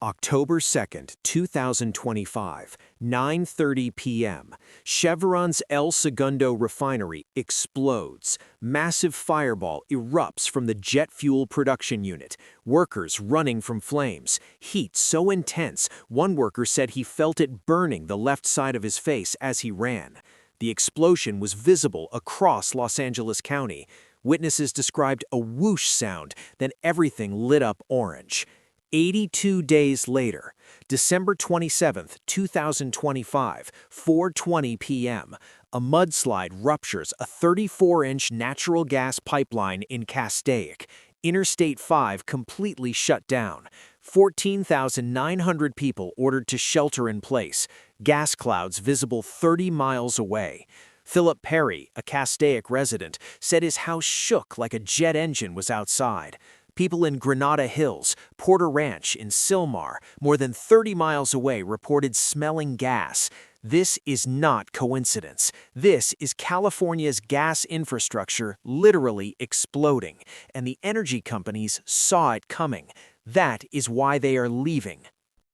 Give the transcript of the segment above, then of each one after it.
October 2nd, 2025, 9:30 p.m. Chevron's El Segundo refinery explodes. Massive fireball erupts from the jet fuel production unit. Workers running from flames. Heat so intense, one worker said he felt it burning the left side of his face as he ran. The explosion was visible across Los Angeles County. Witnesses described a whoosh sound, then everything lit up orange. 82 days later, December 27, 2025, 4:20 p.m., a mudslide ruptures a 34-inch natural gas pipeline in Castaic. Interstate 5 completely shut down. 14,900 people ordered to shelter in place. Gas clouds visible 30 miles away. Philip Perry, a Castaic resident, said his house shook like a jet engine was outside. People in Granada Hills, Porter Ranch in Sylmar, more than 30 miles away, reported smelling gas. This is not coincidence. This is California's gas infrastructure literally exploding, and the energy companies saw it coming. That is why they are leaving.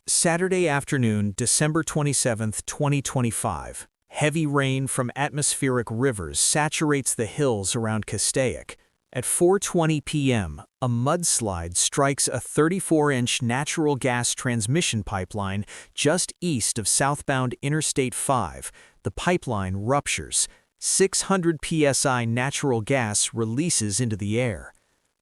Saturday afternoon, December 27, 2025. Heavy rain from atmospheric rivers saturates the hills around Castaic. At 4:20 p.m., a mudslide strikes a 34-inch natural gas transmission pipeline just east of southbound Interstate 5. The pipeline ruptures. 600 psi natural gas releases into the air.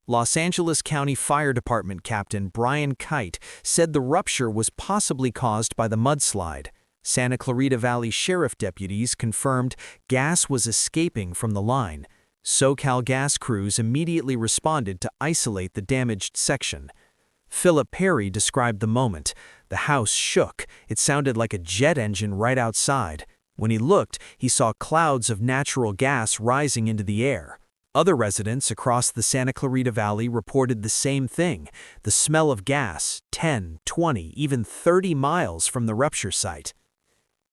Los Angeles County Fire Department Captain Brian Kite said the rupture was possibly caused by the mudslide. Santa Clarita Valley Sheriff deputies confirmed gas was escaping from the line. SoCal gas crews immediately responded to isolate the damaged section. Philip Perry described the moment. The house shook. It sounded like a jet engine right outside. When he looked, he saw clouds of natural gas rising into the air. Other residents across the Santa Clarita Valley reported the same thing. The smell of gas, 10, 20, even 30 miles from the rupture site.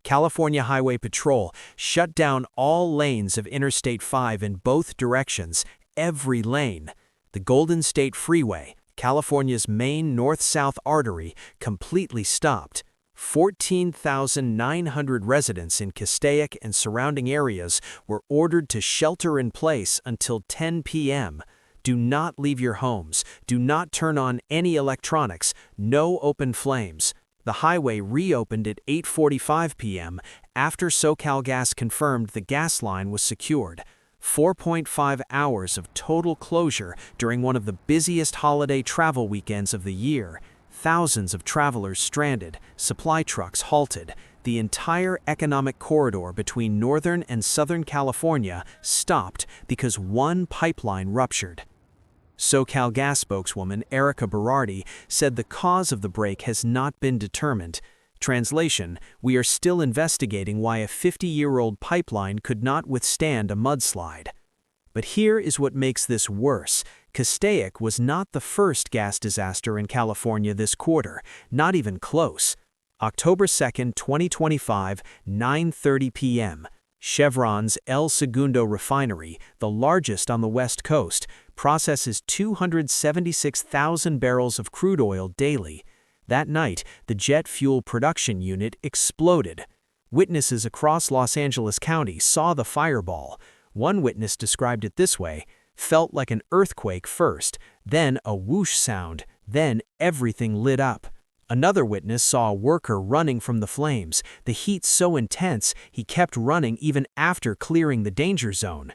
California Highway Patrol shut down all lanes of Interstate 5 in both directions, every lane. The Golden State Freeway, California's main north-south artery, completely stopped. 14,900 residents in Castaic and surrounding areas were ordered to shelter in place until 10 p.m. Do not leave your homes. Do not turn on any electronics. No open flames. The highway reopened at 8:45 p.m. after SoCalGas confirmed the gas line was secured. 4.5 hours of total closure during one of the busiest holiday travel weekends of the year. Thousands of travelers stranded, supply trucks halted. The entire economic corridor between Northern and Southern California stopped because one pipeline ruptured. SoCalGas spokeswoman Erica Berardi said the cause of the break has not been determined. Translation: we are still investigating why a 50-year-old pipeline could not withstand a mudslide. But here is what makes this worse. Castaic was not the first gas disaster in California this quarter, not even close. October 2, 2025, 9:30 p.m. Chevron's El Segundo refinery, the largest on the West Coast, processes 276,000 barrels of crude oil daily. That night, the jet fuel production unit exploded. Witnesses across Los Angeles County saw the fireball. One witness described it this way: felt like an earthquake first, then a whoosh sound, then everything lit up. Another witness saw a worker running from the flames. The heat so intense, he kept running even after clearing the danger zone.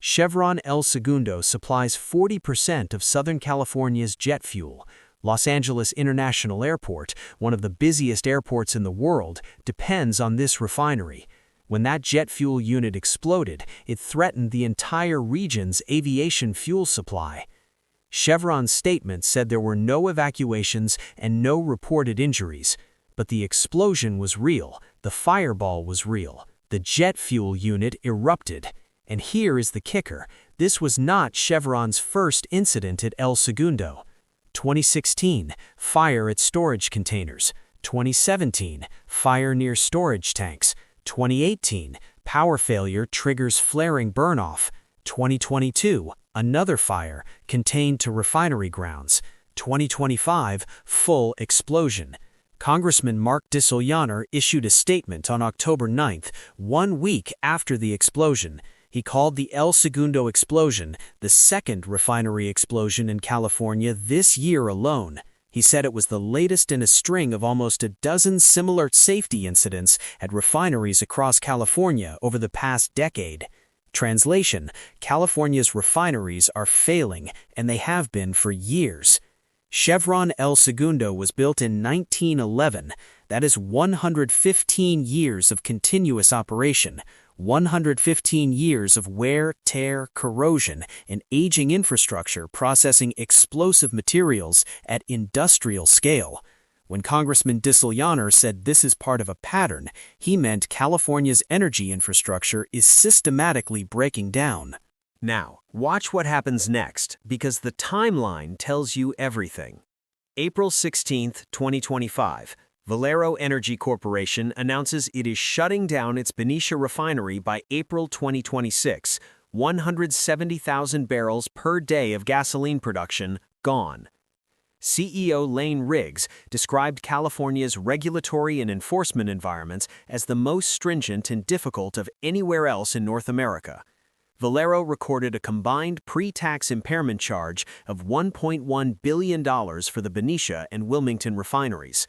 Chevron El Segundo supplies 40% of Southern California's jet fuel. Los Angeles International Airport, one of the busiest airports in the world, depends on this refinery. When that jet fuel unit exploded, it threatened the entire region's aviation fuel supply. Chevron's statement said there were no evacuations and no reported injuries. But the explosion was real, the fireball was real, the jet fuel unit erupted. And here is the kicker: this was not Chevron's first incident at El Segundo. 2016, fire at storage containers. 2017, fire near storage tanks. 2018, power failure triggers flaring burn-off. 2022, another fire contained to refinery grounds. 2025 full explosion. Congressman Mark DeSulianer issued a statement on October 9, 1 week after the explosion. He called the El Segundo explosion the second refinery explosion in California this year alone. He said it was the latest in a string of almost a dozen similar safety incidents at refineries across California over the past decade. Translation: California's refineries are failing, and they have been for years. Chevron El Segundo was built in 1911. That is 115 years of continuous operation, 115 years of wear, tear, corrosion, and aging infrastructure processing explosive materials at industrial scale. When Congressman DeSulianer said this is part of a pattern, he meant California's energy infrastructure is systematically breaking down. Now, watch what happens next, because the timeline tells you everything. April 16, 2025, Valero Energy Corporation announces it is shutting down its Benicia refinery by April 2026, 170,000 barrels per day of gasoline production gone. CEO Lane Riggs described California's regulatory and enforcement environments as the most stringent and difficult of anywhere else in North America. Valero recorded a combined pre-tax impairment charge of $1.1 billion for the Benicia and Wilmington refineries.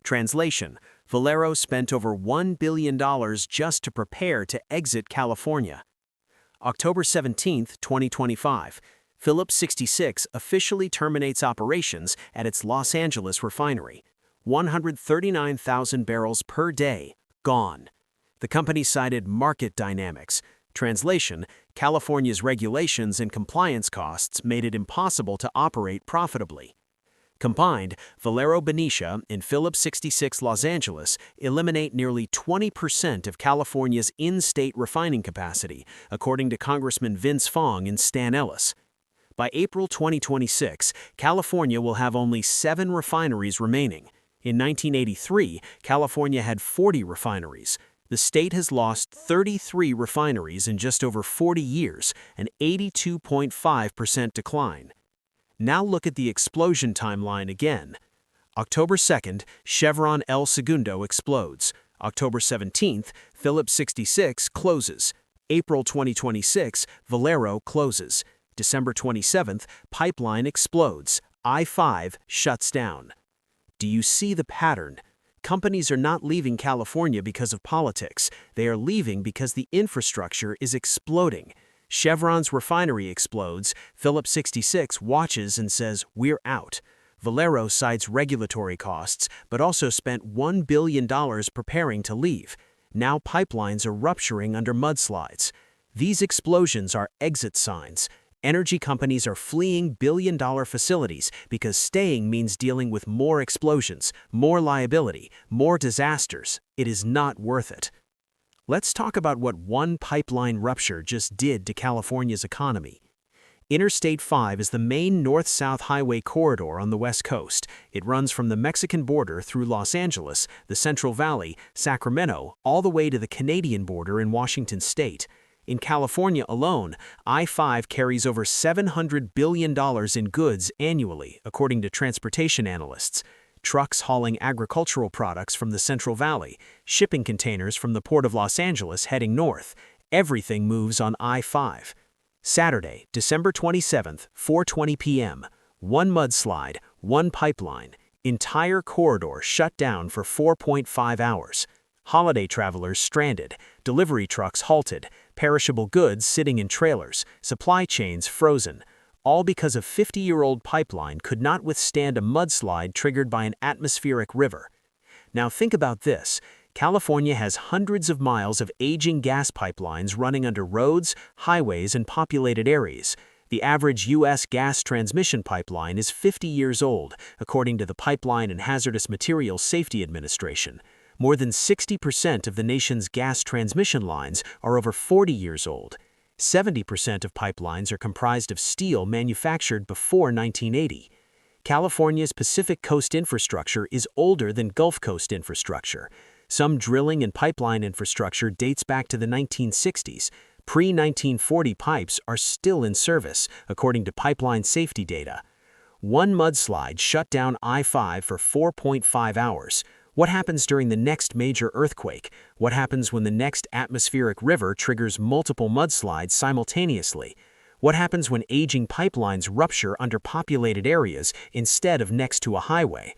Translation: Valero spent over $1 billion just to prepare to exit California. October 17, 2025, Phillips 66 officially terminates operations at its Los Angeles refinery. 139,000 barrels per day gone. The company cited market dynamics. Translation: California's regulations and compliance costs made it impossible to operate profitably. Combined, Valero Benicia and Phillips 66 Los Angeles eliminate nearly 20% of California's in-state refining capacity, according to Congressman Vince Fong and Stan Ellis. By April 2026, California will have only 7 refineries remaining. In 1983, California had 40 refineries. The state has lost 33 refineries in just over 40 years, an 82.5% decline. Now look at the explosion timeline again. October 2nd, Chevron El Segundo explodes. October 17th, Phillips 66 closes. April 2026, Valero closes. December 27th, pipeline explodes. I-5 shuts down. Do you see the pattern? Companies are not leaving California because of politics. They are leaving because the infrastructure is exploding. Chevron's refinery explodes. Phillips 66 watches and says, "We're out." Valero cites regulatory costs, but also spent $1 billion preparing to leave. Now pipelines are rupturing under mudslides. These explosions are exit signs. Energy companies are fleeing billion-dollar facilities because staying means dealing with more explosions, more liability, more disasters. It is not worth it. Let's talk about what one pipeline rupture just did to California's economy. Interstate 5 is the main north-south highway corridor on the West Coast. It runs from the Mexican border through Los Angeles, the Central Valley, Sacramento, all the way to the Canadian border in Washington state. In California alone, I-5 carries over $700 billion in goods annually, according to transportation analysts. Trucks hauling agricultural products from the Central Valley, shipping containers from the Port of Los Angeles heading north. Everything moves on I-5. Saturday, December 27th, 4:20 p.m. One mudslide, one pipeline. Entire corridor shut down for 4.5 hours. Holiday travelers stranded, delivery trucks halted, perishable goods sitting in trailers, supply chains frozen, all because a 50-year-old pipeline could not withstand a mudslide triggered by an atmospheric river. Now think about this. California has hundreds of miles of aging gas pipelines running under roads, highways, and populated areas. The average U.S. gas transmission pipeline is 50 years old, according to the Pipeline and Hazardous Materials Safety Administration. More than 60% of the nation's gas transmission lines are over 40 years old. 70% of pipelines are comprised of steel manufactured before 1980. California's Pacific Coast infrastructure is older than Gulf Coast infrastructure. Some drilling and pipeline infrastructure dates back to the 1960s. Pre-1940 pipes are still in service, according to pipeline safety data. One mudslide shut down I-5 for 4.5 hours. What happens during the next major earthquake? What happens when the next atmospheric river triggers multiple mudslides simultaneously? What happens when aging pipelines rupture under populated areas instead of next to a highway?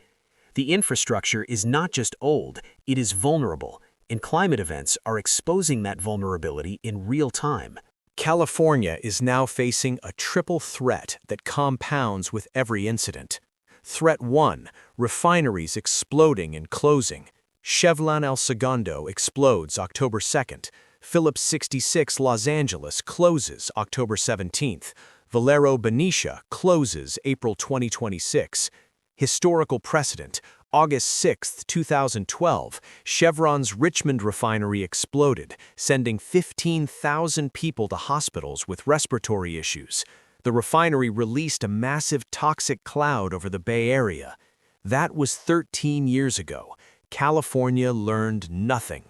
The infrastructure is not just old, it is vulnerable, and climate events are exposing that vulnerability in real time. California is now facing a triple threat that compounds with every incident. Threat 1, refineries exploding and closing. Chevron El Segundo explodes October 2nd. Phillips 66 Los Angeles closes October 17th. Valero Benicia closes April 2026. Historical precedent, August 6, 2012, Chevron's Richmond refinery exploded, sending 15,000 people to hospitals with respiratory issues. The refinery released a massive toxic cloud over the Bay Area. That was 13 years ago. California learned nothing.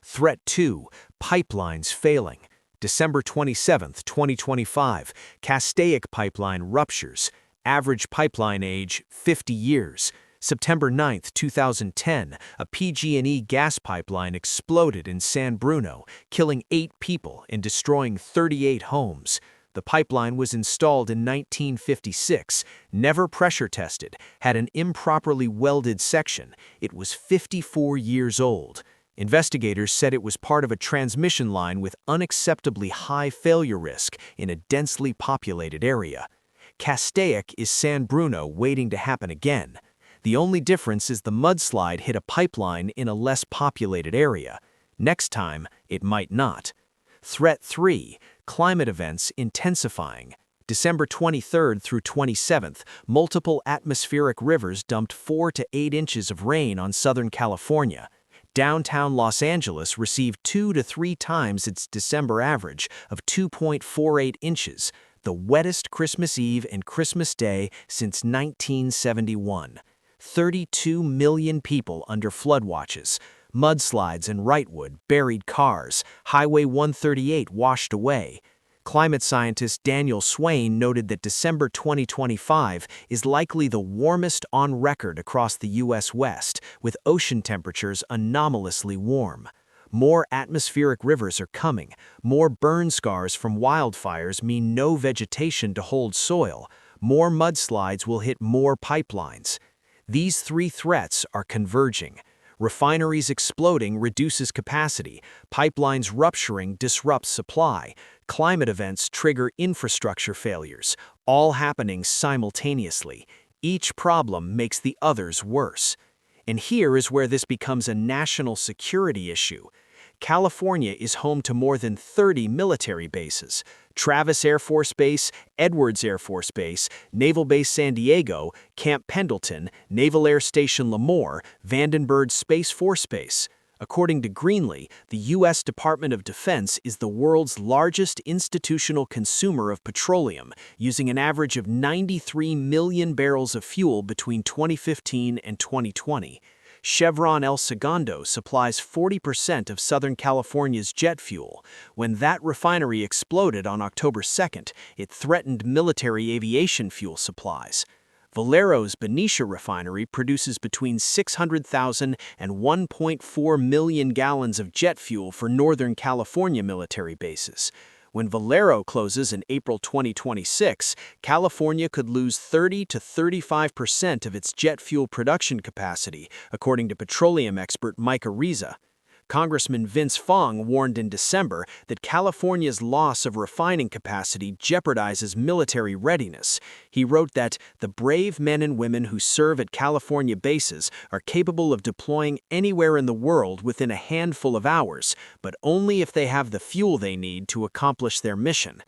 Threat 2, pipelines failing. December 27, 2025, Castaic pipeline ruptures. Average pipeline age, 50 years. September 9, 2010, a PG&E gas pipeline exploded in San Bruno, killing 8 people and destroying 38 homes. The pipeline was installed in 1956, never pressure tested, had an improperly welded section. It was 54 years old. Investigators said it was part of a transmission line with unacceptably high failure risk in a densely populated area. Castaic is San Bruno waiting to happen again. The only difference is the mudslide hit a pipeline in a less populated area. Next time, it might not. Threat 3, climate events intensifying. December 23rd through 27th, multiple atmospheric rivers dumped 4 to 8 inches of rain on Southern California. Downtown Los Angeles received 2 to 3 times its December average of 2.48 inches, the wettest Christmas Eve and Christmas Day since 1971. 32 million people under flood watches. Mudslides in Wrightwood buried cars. Highway 138 washed away. Climate scientist Daniel Swain noted that December 2025 is likely the warmest on record across the U.S. West, with ocean temperatures anomalously warm. More atmospheric rivers are coming. More burn scars from wildfires mean no vegetation to hold soil. More mudslides will hit more pipelines. These 3 threats are converging. Refineries exploding reduces capacity. Pipelines rupturing disrupts supply. Climate events trigger infrastructure failures, all happening simultaneously. Each problem makes the others worse. And here is where this becomes a national security issue. California is home to more than 30 military bases. Travis Air Force Base, Edwards Air Force Base, Naval Base San Diego, Camp Pendleton, Naval Air Station Lemoore, Vandenberg Space Force Base. According to Greenlee, the U.S. Department of Defense is the world's largest institutional consumer of petroleum, using an average of 93 million barrels of fuel between 2015 and 2020. Chevron El Segundo supplies 40% of Southern California's jet fuel. When that refinery exploded on October 2nd, it threatened military aviation fuel supplies. Valero's Benicia refinery produces between 600,000 and 1.4 million gallons of jet fuel for Northern California military bases. When Valero closes in April 2026, California could lose 30 to 35% of its jet fuel production capacity, according to petroleum expert Mike Ariza. Congressman Vince Fong warned in December that California's loss of refining capacity jeopardizes military readiness. He wrote that the brave men and women who serve at California bases are capable of deploying anywhere in the world within a handful of hours, but only if they have the fuel they need to accomplish their mission.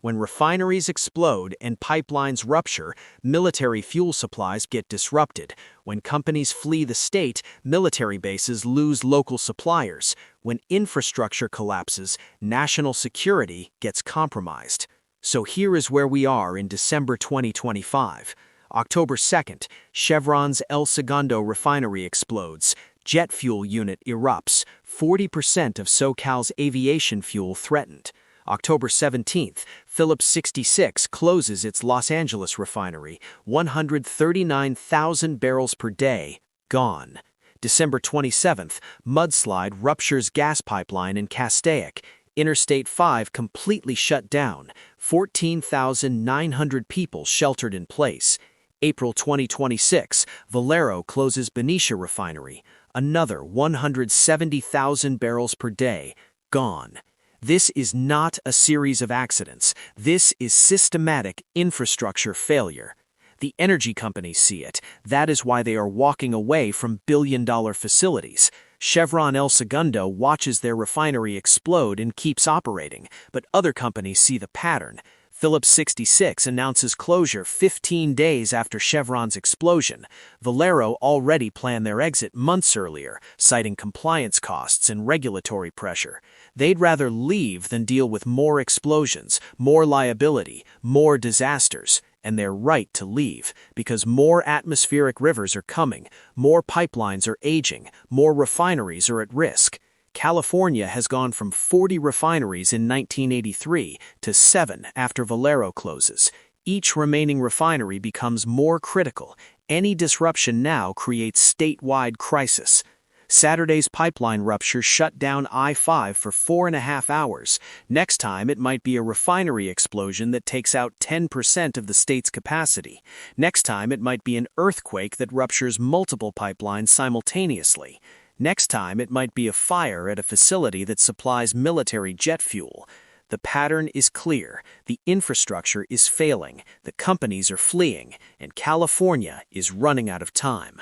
When refineries explode and pipelines rupture, military fuel supplies get disrupted. When companies flee the state, military bases lose local suppliers. When infrastructure collapses, national security gets compromised. So here is where we are in December 2025. October 2nd, Chevron's El Segundo refinery explodes. Jet fuel unit erupts. 40% of SoCal's aviation fuel threatened. October 17th, Phillips 66 closes its Los Angeles refinery, 139,000 barrels per day, gone. December 27th, mudslide ruptures gas pipeline in Castaic, Interstate 5 completely shut down, 14,900 people sheltered in place. April 2026, Valero closes Benicia refinery, another 170,000 barrels per day, gone. This is not a series of accidents. This is systematic infrastructure failure. The energy companies see it. That is why they are walking away from billion-dollar facilities. Chevron El Segundo watches their refinery explode and keeps operating, but other companies see the pattern. Phillips 66 announces closure 15 days after Chevron's explosion. Valero already planned their exit months earlier, citing compliance costs and regulatory pressure. They'd rather leave than deal with more explosions, more liability, more disasters. And they're right to leave, because more atmospheric rivers are coming, more pipelines are aging, more refineries are at risk. California has gone from 40 refineries in 1983 to 7 after Valero closes. Each remaining refinery becomes more critical. Any disruption now creates statewide crisis. Saturday's pipeline rupture shut down I-5 for 4.5 hours. Next time, it might be a refinery explosion that takes out 10% of the state's capacity. Next time, it might be an earthquake that ruptures multiple pipelines simultaneously. Next time, it might be a fire at a facility that supplies military jet fuel. The pattern is clear. The infrastructure is failing, the companies are fleeing, and California is running out of time.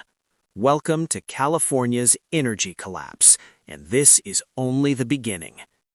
Welcome to California's energy collapse, and this is only the beginning.